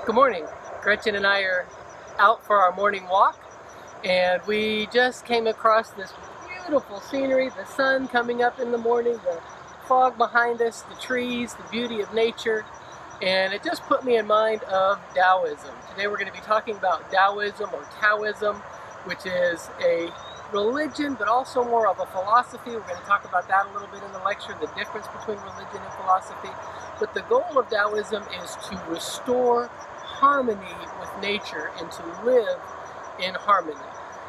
Good morning. Gretchen and I are out for our morning walk, and we just came across this beautiful scenery, the sun coming up in the morning, the fog behind us, the trees, the beauty of nature, and it just put me in mind of Taoism. Today we're going to be talking about Taoism or Taoism, which is a religion but also more of a philosophy. We're going to talk about that a little bit in the lecture, the difference between religion and philosophy. But the goal of Taoism is to restore harmony with nature and to live in harmony.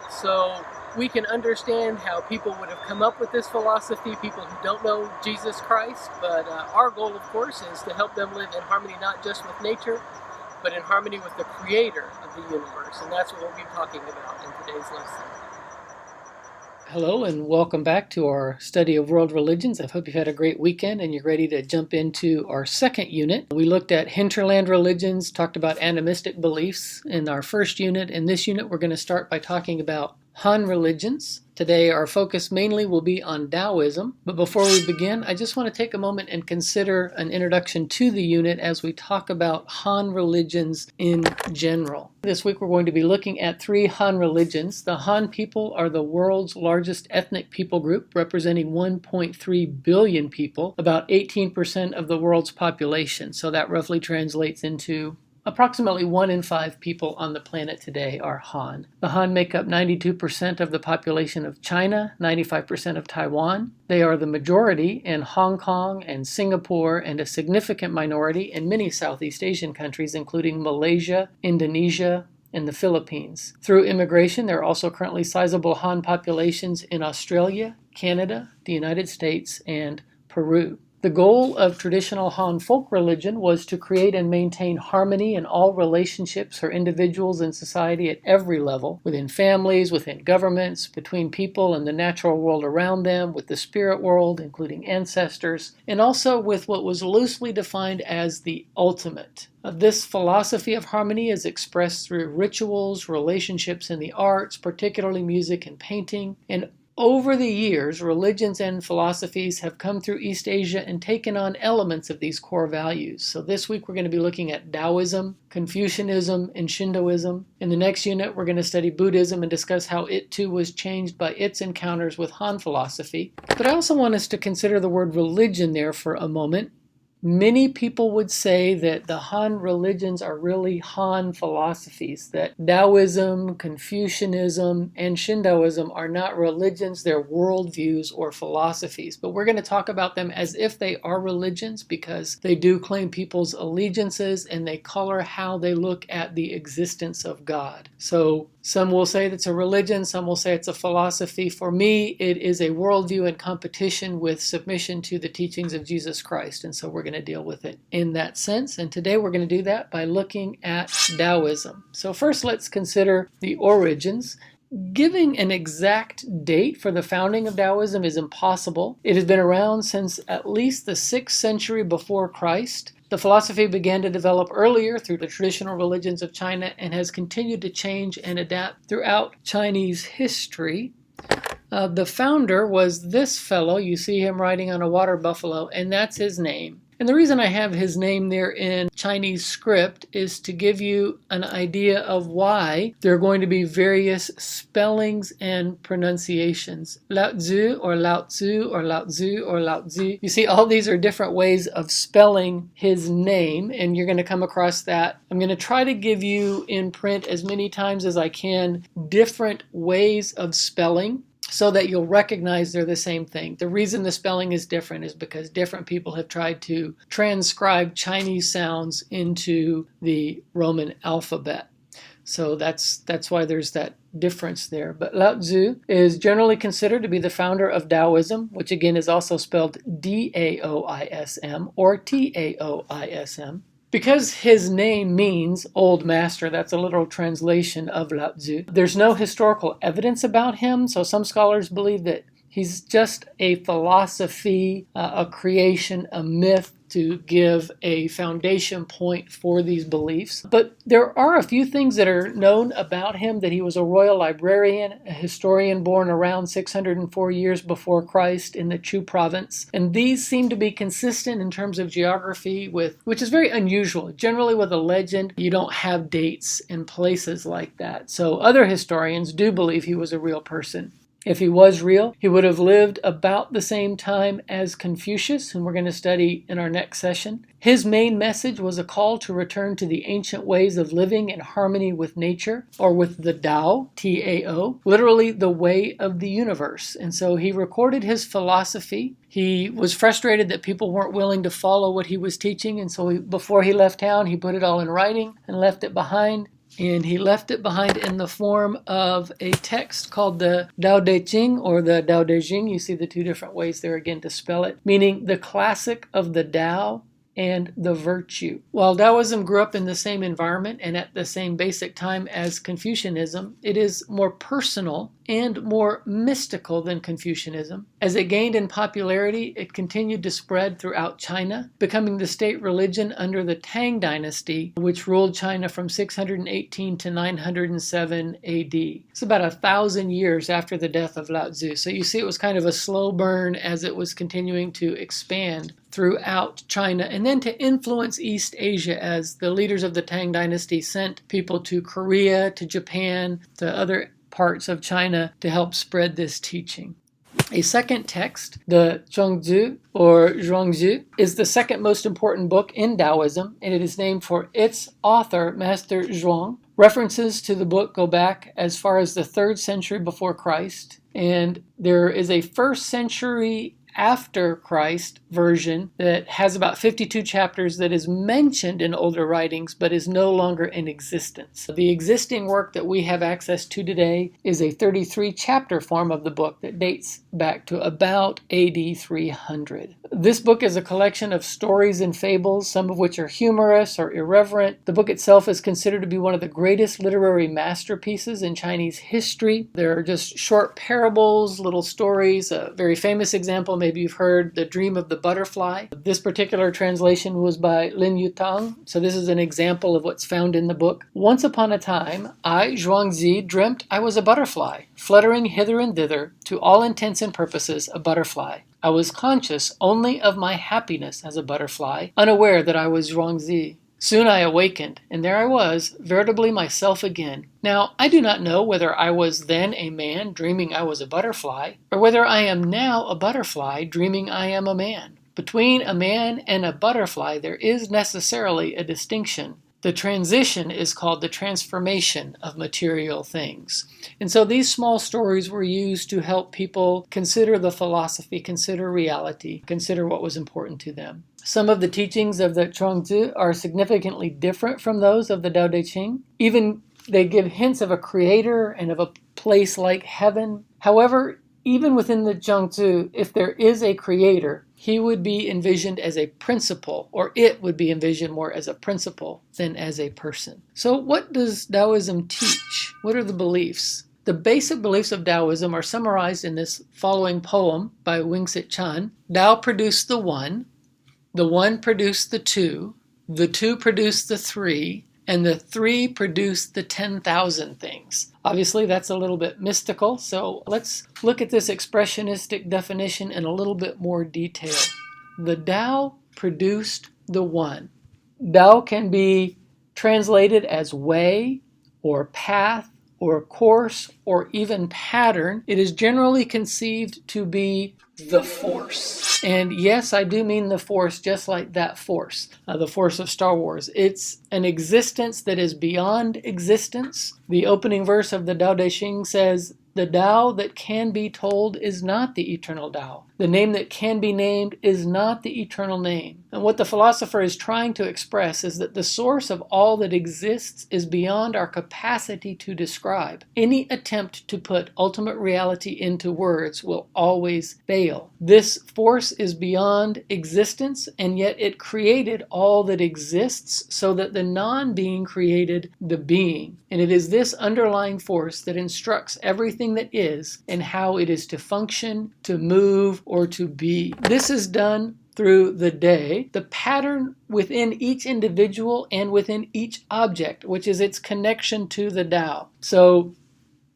So we can understand how people would have come up with this philosophy, people who don't know Jesus Christ, but our goal, of course, is to help them live in harmony not just with nature, but in harmony with the creator of the universe. And that's what we'll be talking about in today's lesson. Hello and welcome back to our study of world religions. I hope you've had a great weekend and you're ready to jump into our second unit. We looked at hinterland religions, talked about animistic beliefs in our first unit. In this unit, we're going to start by talking about Han religions. Today, our focus mainly will be on Taoism. But before we begin, I just want to take a moment and consider an introduction to the unit as we talk about Han religions in general. This week, we're going to be looking at 3 Han religions. The Han people are the world's largest ethnic people group, representing 1.3 billion people, about 18% of the world's population. So that roughly translates into approximately 1 in 5 people on the planet today are Han. The Han make up 92% of the population of China, 95% of Taiwan. They are the majority in Hong Kong and Singapore and a significant minority in many Southeast Asian countries, including Malaysia, Indonesia, and the Philippines. Through immigration, there are also currently sizable Han populations in Australia, Canada, the United States, and Peru. The goal of traditional Han folk religion was to create and maintain harmony in all relationships for individuals in society at every level, within families, within governments, between people and the natural world around them, with the spirit world, including ancestors, and also with what was loosely defined as the ultimate. This philosophy of harmony is expressed through rituals, relationships in the arts, particularly music and painting, and over the years, religions and philosophies have come through East Asia and taken on elements of these core values. So this week we're going to be looking at Taoism, Confucianism, and Shintoism. In the next unit, we're going to study Buddhism and discuss how it too was changed by its encounters with Han philosophy. But I also want us to consider the word religion there for a moment. Many people would say that the Han religions are really Han philosophies, that Taoism, Confucianism, and Shintoism are not religions, they're worldviews or philosophies. But we're going to talk about them as if they are religions because they do claim people's allegiances and they color how they look at the existence of God. So some will say it's a religion, some will say it's a philosophy. For me, it is a worldview in competition with submission to the teachings of Jesus Christ. And so we're going to deal with it in that sense. And today we're going to do that by looking at Taoism. So first, let's consider the origins. Giving an exact date for the founding of Taoism is impossible. It has been around since at least the 6th century before Christ. The philosophy began to develop earlier through the traditional religions of China and has continued to change and adapt throughout Chinese history. The founder was this fellow. You see him riding on a water buffalo, and that's his name. And the reason I have his name there in Chinese script is to give you an idea of why there are going to be various spellings and pronunciations. Lao Tzu or Lao Tzu or Lao Tzu or Lao Tzu. You see, all these are different ways of spelling his name, and you're going to come across that. I'm going to try to give you in print as many times as I can different ways of spelling, so that you'll recognize they're the same thing. The reason the spelling is different is because different people have tried to transcribe Chinese sounds into the Roman alphabet. So that's why there's that difference there. But Lao Tzu is generally considered to be the founder of Taoism, which again is also spelled Daoism or Taoism. Because his name means old master, that's a literal translation of Lao Tzu, there's no historical evidence about him, so some scholars believe that he's just a philosophy, a creation, a myth to give a foundation point for these beliefs. But there are a few things that are known about him: that he was a royal librarian, a historian born around 604 years before Christ in the Chu province. And these seem to be consistent in terms of geography, which is very unusual. Generally with a legend, you don't have dates and places like that. So other historians do believe he was a real person. If he was real, he would have lived about the same time as Confucius, whom we're going to study in our next session. His main message was a call to return to the ancient ways of living in harmony with nature, or with the Tao, T-A-O, literally the way of the universe. And so he recorded his philosophy. He was frustrated that people weren't willing to follow what he was teaching, and so before he left town, he put it all in writing and left it behind. And he left it behind in the form of a text called the Tao Te Ching, or the Tao Te Ching. You see the two different ways there again to spell it, meaning the classic of the Tao and the virtue. While Taoism grew up in the same environment and at the same basic time as Confucianism, it is more personal and more mystical than Confucianism. As it gained in popularity, it continued to spread throughout China, becoming the state religion under the Tang Dynasty, which ruled China from 618 to 907 AD. It's about 1,000 years after the death of Lao Tzu. So you see it was kind of a slow burn as it was continuing to expand throughout China, and then to influence East Asia as the leaders of the Tang Dynasty sent people to Korea, to Japan, to other parts of China to help spread this teaching. A second text, the Zhuangzi or Zhuangzi, is the second most important book in Taoism, and it is named for its author, Master Zhuang. References to the book go back as far as the 3rd century before Christ, and there is a 1st century after Christ version that has about 52 chapters that is mentioned in older writings but is no longer in existence. The existing work that we have access to today is a 33 chapter form of the book that dates back to about AD 300. This book is a collection of stories and fables, some of which are humorous or irreverent. The book itself is considered to be one of the greatest literary masterpieces in Chinese history. There are just short parables, little stories. A very famous example, maybe you've heard, The Dream of the Butterfly. This particular translation was by Lin Yutang, so this is an example of what's found in the book. Once upon a time, I, Zhuangzi, dreamt I was a butterfly, fluttering hither and thither, to all intents and purposes a butterfly. I was conscious only of my happiness as a butterfly, unaware that I was Zhuangzi. Soon I awakened, and there I was, veritably myself again. Now, I do not know whether I was then a man dreaming I was a butterfly, or whether I am now a butterfly dreaming I am a man. Between a man and a butterfly there is necessarily a distinction. The transition is called the transformation of material things. And so these small stories were used to help people consider the philosophy, consider reality, consider what was important to them. Some of the teachings of the Zhuangzi are significantly different from those of the Tao Te Ching. Even they give hints of a creator and of a place like heaven. However, even within the Zhuangzi, if there is a creator, he would be envisioned as a principle, or it would be envisioned more as a principle than as a person. So what does Taoism teach? What are the beliefs? The basic beliefs of Taoism are summarized in this following poem by Wingsit Chan. Tao produced the one produced the two produced the three, and the three produced the 10,000 things. Obviously, that's a little bit mystical, so let's look at this expressionistic definition in a little bit more detail. The Tao produced the one. Tao can be translated as way, or path, or course, or even pattern. It is generally conceived to be the force. And yes, I do mean the force just like that force, the force of Star Wars. It's an existence that is beyond existence. The opening verse of the Tao Te Ching says, "The Tao that can be told is not the eternal Tao. The name that can be named is not the eternal name." And what the philosopher is trying to express is that the source of all that exists is beyond our capacity to describe. Any attempt to put ultimate reality into words will always fail. This force is beyond existence, and yet it created all that exists so that the non-being created the being. And it is this underlying force that instructs everything that is and how it is to function, to move, or to be. This is done through the day, the pattern within each individual and within each object, which is its connection to the Tao. So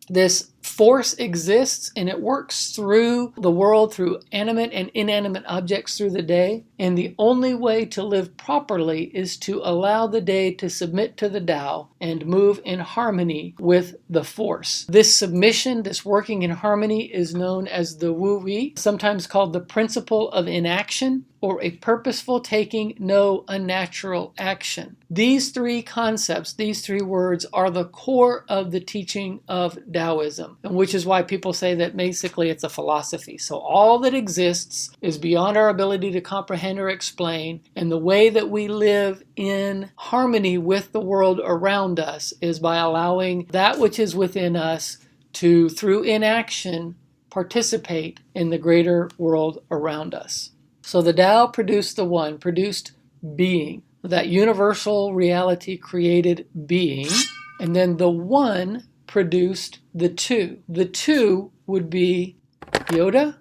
this force exists and it works through the world, through animate and inanimate objects through the day. And the only way to live properly is to allow the day to submit to the Tao and move in harmony with the force. This submission, this working in harmony, is known as the Wu Wei, sometimes called the principle of inaction, or a purposeful taking no unnatural action. These three concepts, these three words, are the core of the teaching of Taoism, and which is why people say that basically it's a philosophy. So all that exists is beyond our ability to comprehend or explain, and the way that we live in harmony with the world around us is by allowing that which is within us to, through inaction, participate in the greater world around us. So the Tao produced the One, produced being, that universal reality created being, and then the One produced the Two. The Two would be Yoda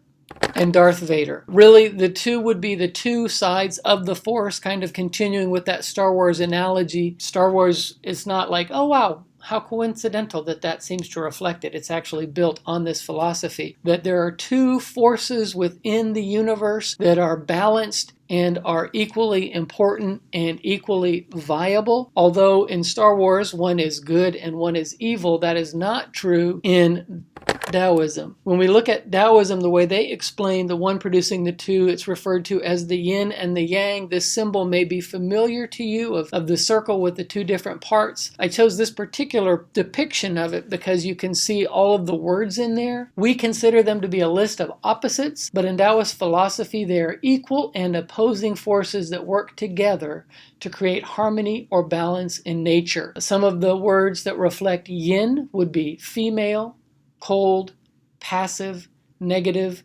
and Darth Vader. Really, the two would be the two sides of the Force, kind of continuing with that Star Wars analogy. Star Wars is not like, oh wow, how coincidental that that seems to reflect it. It's actually built on this philosophy that there are two forces within the universe that are balanced and are equally important and equally viable. Although in Star Wars, one is good and one is evil, that is not true in Taoism. When we look at Taoism, the way they explain the one producing the two, it's referred to as the yin and the yang. This symbol may be familiar to you of the circle with the two different parts. I chose this particular depiction of it because you can see all of the words in there. We consider them to be a list of opposites, but in Taoist philosophy, they are equal and opposing forces that work together to create harmony or balance in nature. Some of the words that reflect yin would be female, cold, passive, negative,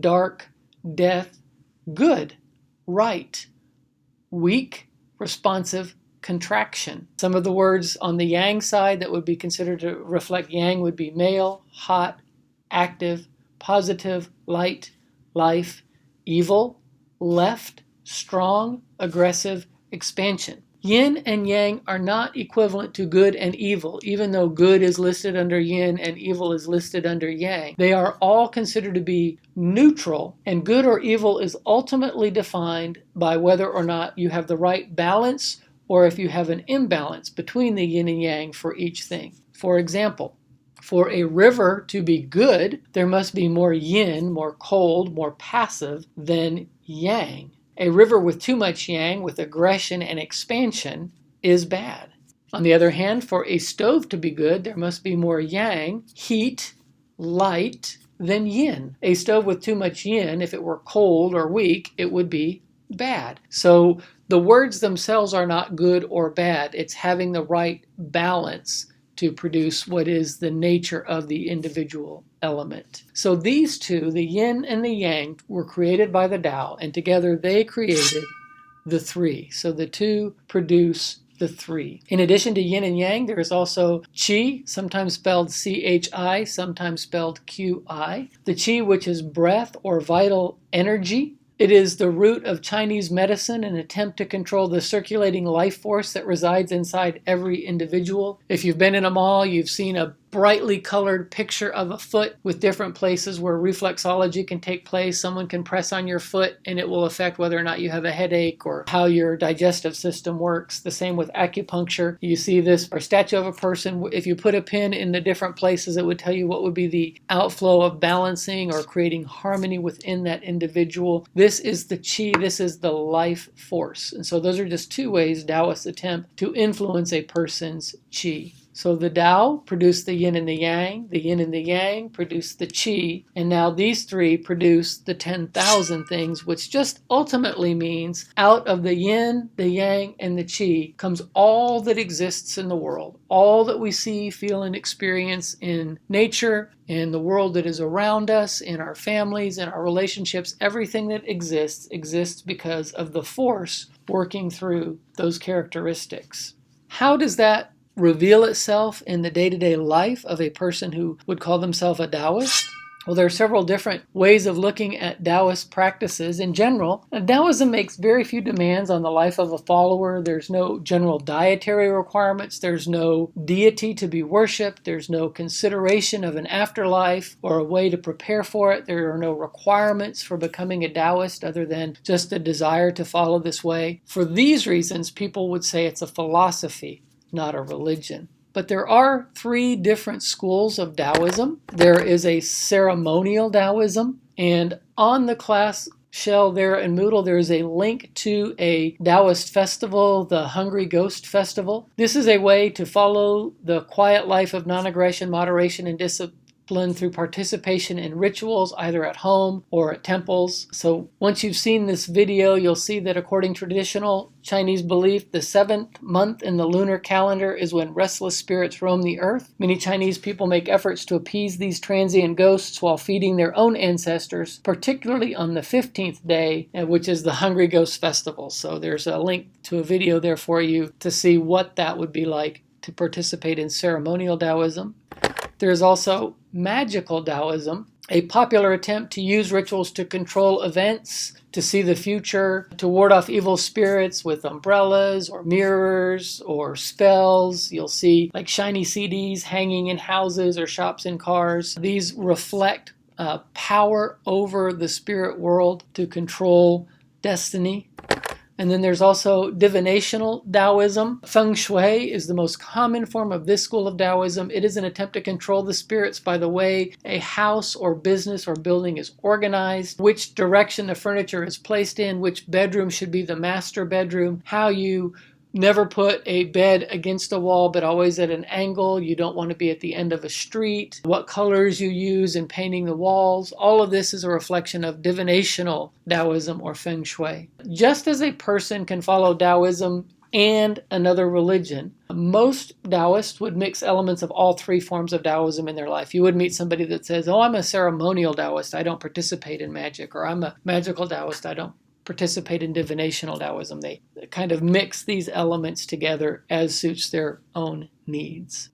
dark, death, good, right, weak, responsive, contraction. Some of the words on the yang side that would be considered to reflect yang would be male, hot, active, positive, light, life, evil, left, strong, aggressive, expansion. Yin and yang are not equivalent to good and evil, even though good is listed under yin and evil is listed under yang. They are all considered to be neutral, and good or evil is ultimately defined by whether or not you have the right balance or if you have an imbalance between the yin and yang for each thing. For example, for a river to be good, there must be more yin, more cold, more passive than yang. A river with too much yang, with aggression and expansion, is bad. On the other hand, for a stove to be good, there must be more yang, heat, light, than yin. A stove with too much yin, if it were cold or weak, it would be bad. So the words themselves are not good or bad. It's having the right balance to produce what is the nature of the individual element. So these two, the yin and the yang, were created by the Tao, and together they created the three. So the two produce the three. In addition to yin and yang, there is also qi, sometimes spelled C-H-I, sometimes spelled Q-I. The qi, which is breath or vital energy. It is the root of Chinese medicine, an attempt to control the circulating life force that resides inside every individual. If you've been in a mall, you've seen a brightly colored picture of a foot with different places where reflexology can take place. Someone can press on your foot and it will affect whether or not you have a headache or how your digestive system works. The same with acupuncture. You see this or statue of a person. If you put a pin in the different places, it would tell you what would be the outflow of balancing or creating harmony within that individual. This is the qi. This is the life force. And so those are just two ways Taoists attempt to influence a person's qi. So the Tao produced the yin and the yin and the yang produced the qi, and now these three produce the 10,000 things, which just ultimately means out of the yin, the yang, and the qi comes all that exists in the world, all that we see, feel, and experience in nature, in the world that is around us, in our families, in our relationships. Everything that exists because of the force working through those characteristics. How does that reveal itself in the day-to-day life of a person who would call themselves a Taoist? Well, there are several different ways of looking at Taoist practices. In general, Taoism makes very few demands on the life of a follower. There's no general dietary requirements. There's no deity to be worshipped. There's no consideration of an afterlife or a way to prepare for it. There are no requirements for becoming a Taoist other than just a desire to follow this way. For these reasons, people would say it's a philosophy, not a religion. But there are three different schools of Taoism. There is a ceremonial Taoism, and on the class shell there in Moodle, there is a link to a Taoist festival, the Hungry Ghost Festival. This is a way to follow the quiet life of non-aggression, moderation, and discipline through participation in rituals, either at home or at temples. So once you've seen this video, you'll see that according to traditional Chinese belief, the 7th month in the lunar calendar is when restless spirits roam the earth. Many Chinese people make efforts to appease these transient ghosts while feeding their own ancestors, particularly on the 15th day, which is the Hungry Ghost Festival. So there's a link to a video there for you to see what that would be like to participate in ceremonial Taoism. There's also magical Taoism, a popular attempt to use rituals to control events, to see the future, to ward off evil spirits with umbrellas or mirrors or spells. You'll see like shiny CDs hanging in houses or shops and cars. These reflect power over the spirit world to control destiny. And then there's also divinational Taoism. Feng Shui is the most common form of this school of Taoism. It is an attempt to control the spirits by the way a house or business or building is organized, which direction the furniture is placed in, which bedroom should be the master bedroom, how you never put a bed against a wall, but always at an angle. You don't want to be at the end of a street. What colors you use in painting the walls. All of this is a reflection of divinational Taoism or Feng Shui. Just as a person can follow Taoism and another religion, most Taoists would mix elements of all three forms of Taoism in their life. You would meet somebody that says, oh, I'm a ceremonial Taoist, I don't participate in magic, or I'm a magical Taoist, I don't participate in divinational Taoism. They kind of mix these elements together as suits their own needs.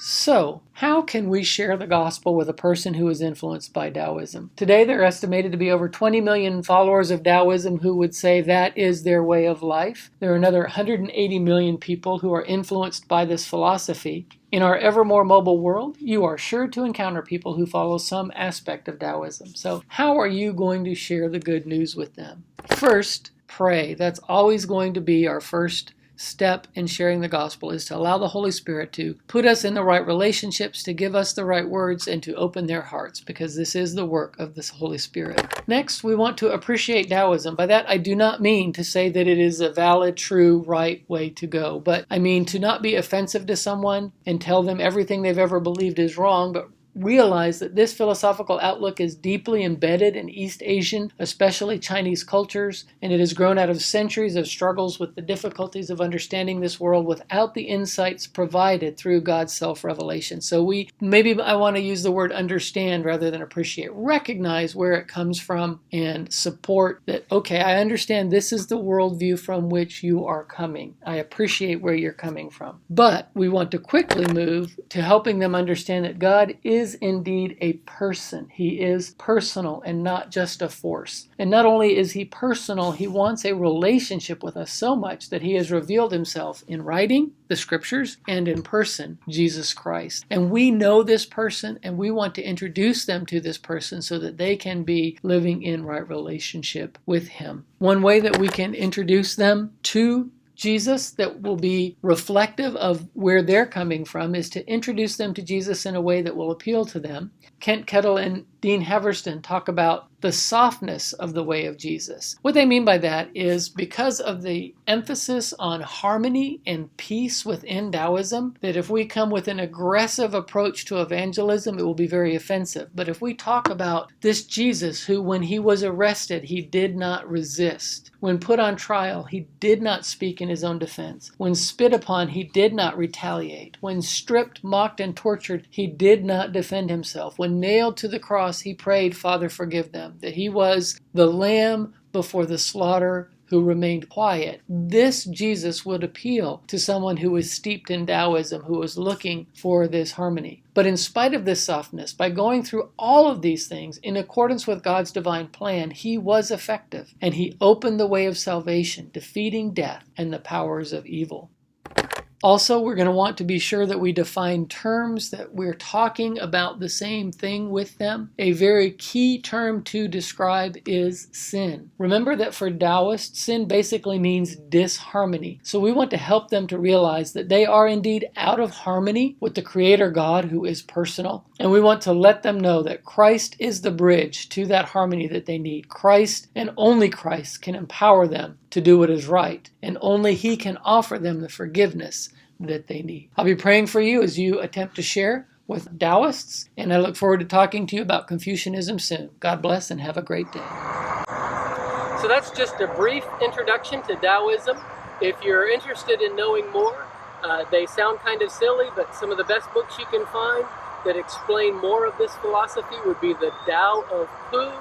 So, how can we share the gospel with a person who is influenced by Taoism? Today, there are estimated to be over 20 million followers of Taoism who would say that is their way of life. There are another 180 million people who are influenced by this philosophy. In our ever more mobile world, you are sure to encounter people who follow some aspect of Taoism. So, how are you going to share the good news with them? First, pray. That's always going to be our first step in sharing the gospel, is to allow the Holy Spirit to put us in the right relationships, to give us the right words, and to open their hearts, because this is the work of the Holy Spirit. Next, we want to appreciate Taoism. By that, I do not mean to say that it is a valid, true, right way to go, but I mean to not be offensive to someone and tell them everything they've ever believed is wrong, but realize that this philosophical outlook is deeply embedded in East Asian, especially Chinese cultures, and it has grown out of centuries of struggles with the difficulties of understanding this world without the insights provided through God's self-revelation. So I want to use the word understand rather than appreciate. Recognize where it comes from and support that, okay, I understand this is the worldview from which you are coming. I appreciate where you're coming from. But we want to quickly move to helping them understand that God is indeed a person. He is personal and not just a force. And not only is he personal, he wants a relationship with us so much that he has revealed himself in writing, the scriptures, and in person, Jesus Christ. And we know this person, and we want to introduce them to this person so that they can be living in right relationship with him. One way that we can introduce them to Jesus that will be reflective of where they're coming from is to introduce them to Jesus in a way that will appeal to them. Kent Kettle and Dean Haverston talk about the softness of the way of Jesus. What they mean by that is because of the emphasis on harmony and peace within Taoism, that if we come with an aggressive approach to evangelism, it will be very offensive. But if we talk about this Jesus who, when he was arrested, he did not resist. When put on trial, he did not speak in his own defense. When spit upon, he did not retaliate. When stripped, mocked, and tortured, he did not defend himself. When nailed to the cross, he prayed, Father, forgive them. That he was the lamb before the slaughter who remained quiet. This Jesus would appeal to someone who was steeped in Taoism, who was looking for this harmony. But in spite of this softness, by going through all of these things in accordance with God's divine plan, he was effective, and he opened the way of salvation, defeating death and the powers of evil. Also, we're going to want to be sure that we define terms, that we're talking about the same thing with them. A very key term to describe is sin. Remember that for Taoists, sin basically means disharmony. So we want to help them to realize that they are indeed out of harmony with the Creator God, who is personal. And we want to let them know that Christ is the bridge to that harmony that they need. Christ and only Christ can empower them to do what is right, and only he can offer them the forgiveness that they need. I'll be praying for you as you attempt to share with Taoists, and I look forward to talking to you about Confucianism soon. God bless and have a great day. So that's just a brief introduction to Taoism. If you're interested in knowing more, they sound kind of silly, but some of the best books you can find that explain more of this philosophy would be The Tao of Pooh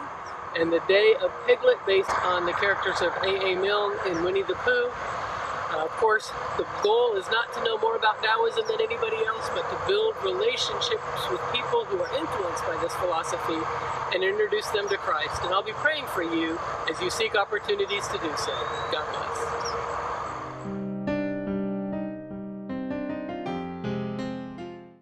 and The Day of Piglet, based on the characters of A.A. Milne in Winnie the Pooh. Of course, the goal is not to know more about Taoism than anybody else, but to build relationships with people who are influenced by this philosophy and introduce them to Christ. And I'll be praying for you as you seek opportunities to do so. God bless.